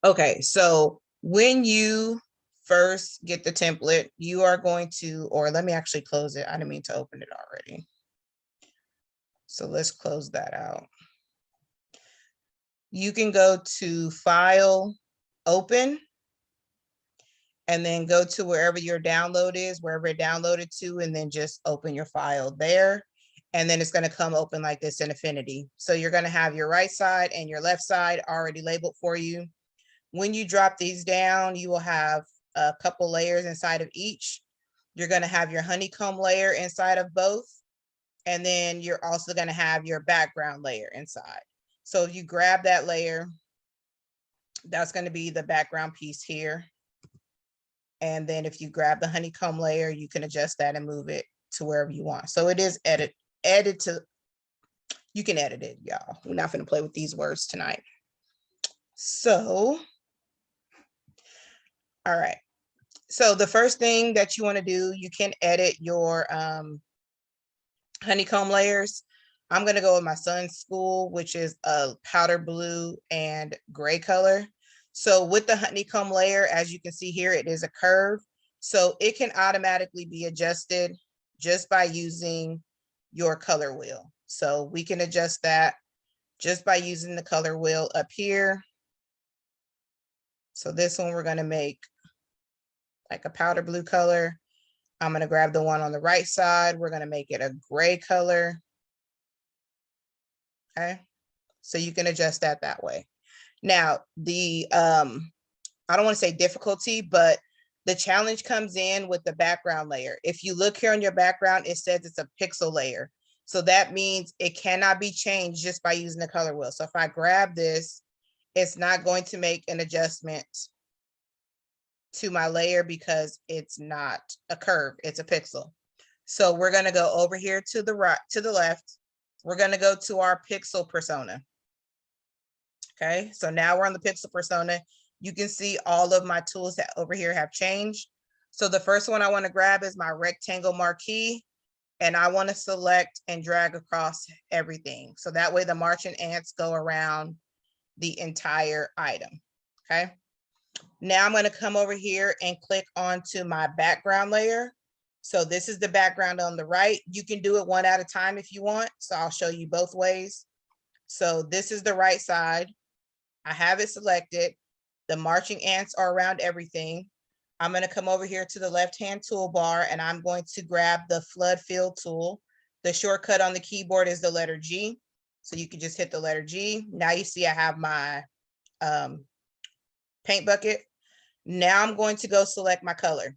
Okay, so when you first get the template, you are going to, or let me actually close it. I didn't mean to open it already. So let's close that out. You can go to File, Open, and then go to wherever your download is, wherever it downloaded to, and then just open your file there. And then it's going to come open like this in Affinity. So you're going to have your right side and your left side already labeled for you. When you drop these down, you will have a couple layers inside of each. You're going to have your honeycomb layer inside of both. And then you're also going to have your background layer inside. So if you grab that layer, that's going to be the background piece here. And then if you grab the honeycomb layer, you can adjust that and move it to wherever you want. So it is edit to, you can edit it, y'all. We're not going to play with these words tonight. So, all right. So the first thing that you want to do, you can edit your honeycomb layers. I'm going to go with my son's school, which is a powder blue and gray color. So with the honeycomb layer, as you can see here, it is a curve. So it can automatically be adjusted just by using your color wheel. So we can adjust that just by using the color wheel up here. So this one we're going to make like a powder blue color. I'm going to grab the one on the right side. We're going to make it a gray color. Okay. So you can adjust that way. Now, the, I don't want to say difficulty, but the challenge comes in with the background layer. If you look here on your background, it says it's a pixel layer. So that means it cannot be changed just by using the color wheel. So if I grab this, it's not going to make an adjustment to my layer because it's not a curve, it's a pixel. So we're going to go over here to the right, to the left. We're going to go to our pixel persona. Okay, so now we're on the pixel persona. You can see all of my tools that over here have changed. So the first one I want to grab is my rectangle marquee, and I want to select and drag across everything. So that way the marching ants go around the entire item. Okay. Now I'm going to come over here and click onto my background layer. So this is the background on the right. You can do it one at a time if you want. So I'll show you both ways. So this is the right side. I have it selected. The marching ants are around everything. I'm going to come over here to the left-hand toolbar and I'm going to grab the flood fill tool. The shortcut on the keyboard is the letter G. So you can just hit the letter G. Now you see I have my paint bucket. Now I'm going to go select my color.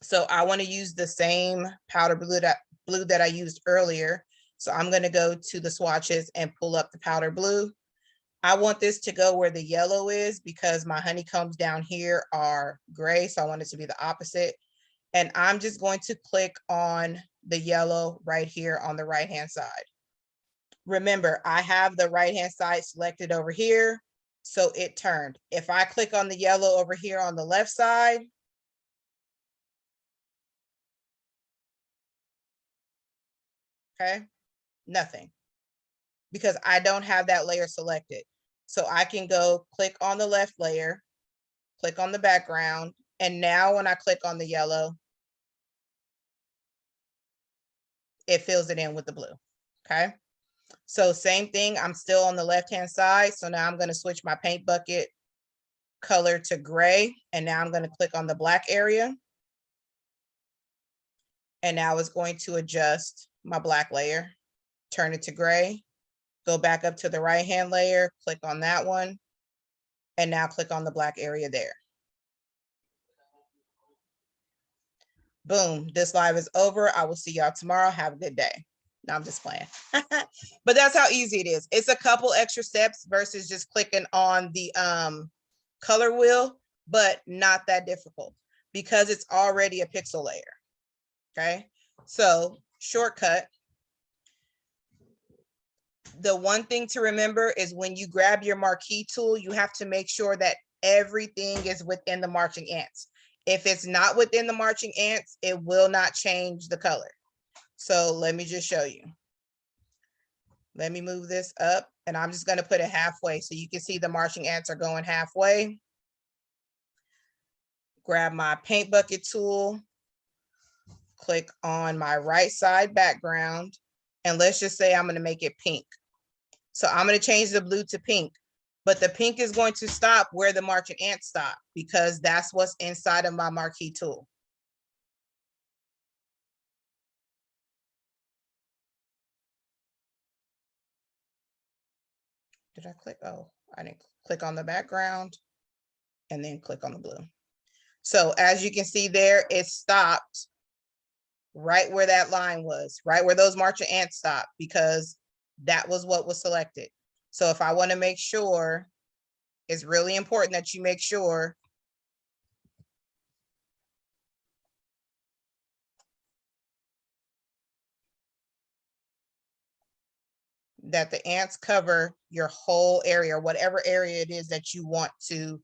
So I want to use the same powder blue that I used earlier. So I'm going to go to the swatches and pull up the powder blue. I want this to go where the yellow is because my honeycombs down here are gray. So I want it to be the opposite. And I'm just going to click on the yellow right here on the right-hand side. Remember, I have the right-hand side selected over here. So it turned. If I click on the yellow over here on the left side, okay, nothing, because I don't have that layer selected. So I can go click on the left layer, click on the background, and now when I click on the yellow, it fills it in with the blue, okay? So same thing, I'm still on the left-hand side. So now I'm gonna switch my paint bucket color to gray, and now I'm gonna click on the black area. And now it's going to adjust my black layer, turn it to gray, go back up to the right-hand layer, click on that one, and now click on the black area there. Boom, this live is over. I will see y'all tomorrow. Have a good day. No, I'm just playing. But that's how easy it is. It's a couple extra steps versus just clicking on the color wheel, but not that difficult because it's already a pixel layer. Okay, so shortcut. The one thing to remember is when you grab your marquee tool, you have to make sure that everything is within the marching ants. If it's not within the marching ants, it will not change the color. So let me just show you. Let me move this up And I'm just going to put it halfway so you can see the marching ants are going halfway. Grab my paint bucket tool, click on my right side background, and let's just say I'm going to make it pink. So I'm going to change the blue to pink, but the pink is going to stop where the marching ants stop because that's what's inside of my marquee tool. Did I click? Oh, I didn't click on the background and then click on the blue. So as you can see there, it stopped right where that line was, right where those marching ants stopped, because that was what was selected. So if I want to make sure, it's really important that you make sure that the ants cover your whole area, or whatever area it is that you want to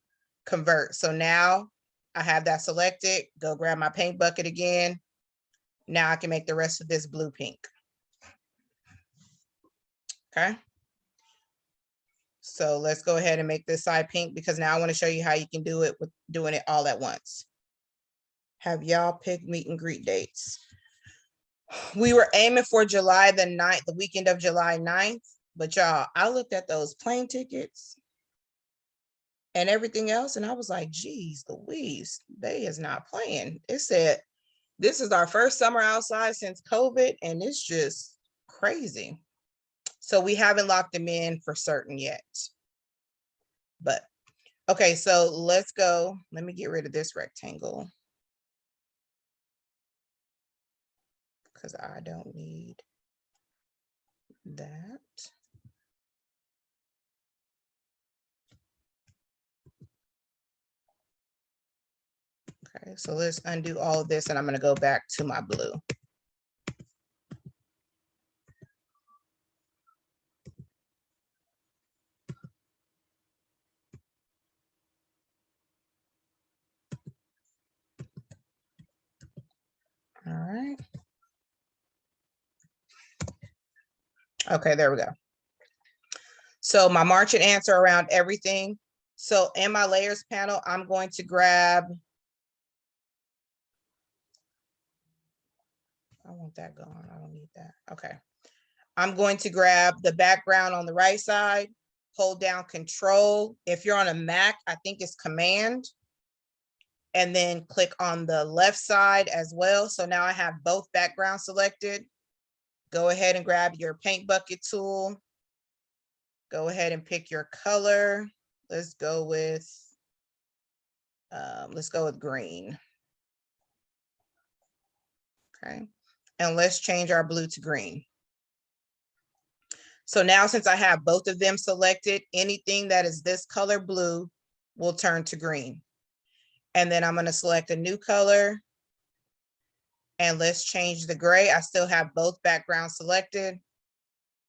convert. So now I have that selected. Go grab my paint bucket again. Now I can make the rest of this blue pink. Okay. So let's go ahead and make this side pink, because now I want to show you how you can do it with doing it all at once. Have y'all picked meet and greet dates? We were aiming for July the 9th, the weekend of July 9th. But y'all, I looked at those plane tickets and everything else, and I was like, geez, Louise, they is not playing. It said, this is our first summer outside since COVID, and it's just crazy. So we haven't locked them in for certain yet. But okay, so let's go. Let me get rid of this rectangle, because I don't need that. Okay, so let's undo all of this, and I'm going to go back to my blue. All right. Okay, there we go. So my marching ants are around everything. So in my layers panel, I'm going to grab, I want that gone. I don't need that. Okay. I'm going to grab the background on the right side, hold down Control. If you're on a Mac, I think it's Command, and then click on the left side as well. So now I have both backgrounds selected. Go ahead and grab your paint bucket tool. Go ahead and pick your color. Let's go with green. Okay, and let's change our blue to green. So now, since I have both of them selected, anything that is this color blue will turn to green. And then I'm going to select a new color, and let's change the gray. I still have both backgrounds selected,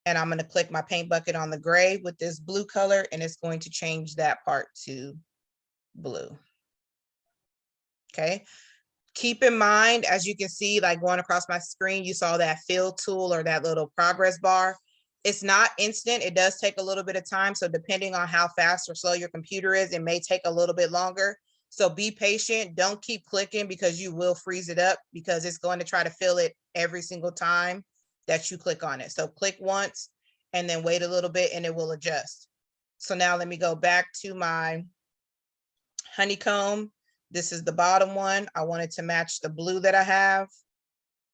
and I'm going to click my paint bucket on the gray with this blue color, and it's going to change that part to blue. Okay. Keep in mind, as you can see, like going across my screen, you saw that fill tool or that little progress bar. It's not instant. It does take a little bit of time. So depending on how fast or slow your computer is, it may take a little bit longer. So be patient. Don't keep clicking, because you will freeze it up, because it's going to try to fill it every single time that you click on it. So click once and then wait a little bit, and it will adjust. So now let me go back to my honeycomb. This is the bottom one. I want it to match the blue that I have.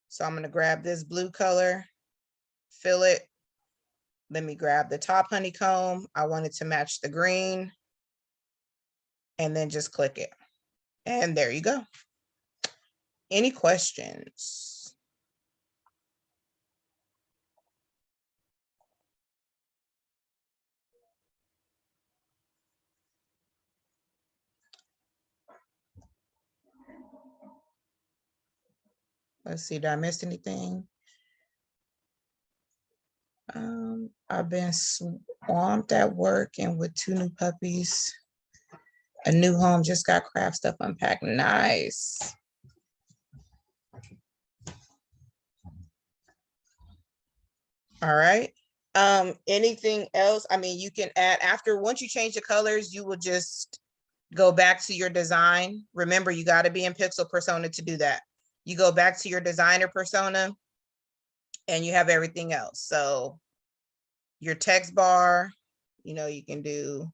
So I'm going to grab this blue color, fill it. Let me grab the top honeycomb. I want it to match the green, and then just click it. And there you go. Any questions? Let's see, did I miss anything? I've been swamped at work and with 2 new puppies. A new home, just got craft stuff unpacked. Nice. All right. Anything else? I mean, you can add after, once you change the colors, you will just go back to your design. Remember, you got to be in pixel persona to do that. You go back to your designer persona and you have everything else. So your text bar, you know, you can do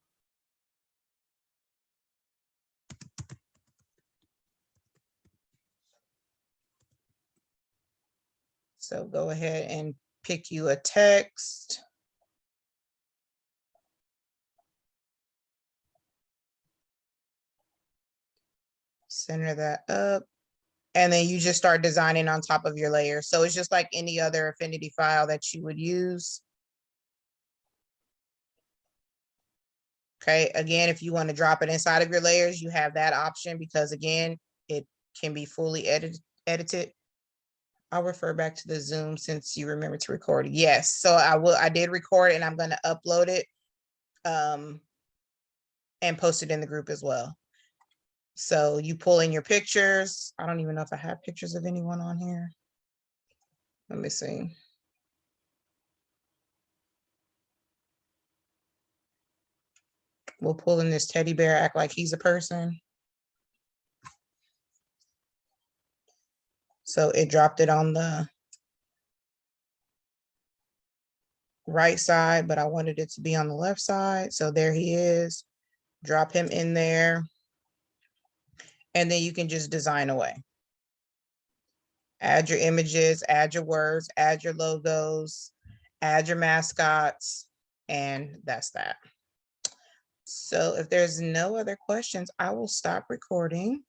so go ahead and pick you a text. Center that up. And then you just start designing on top of your layer. So it's just like any other affinity file that you would use. Okay, again, if you want to drop it inside of your layers, you have that option because again, it can be fully edited. I'll refer back to the Zoom since you remember to record. Yes, so I did record and I'm going to upload it and post it in the group as well. So you pull in your pictures. I don't even know if I have pictures of anyone on here. Let me see. We'll pull in this teddy bear, act like he's a person. So it dropped it on the right side, but I wanted it to be on the left side. So there he is. Drop him in there. And then you can just design away. Add your images, add your words, add your logos, add your mascots, and that's that. So if there's no other questions, I will stop recording.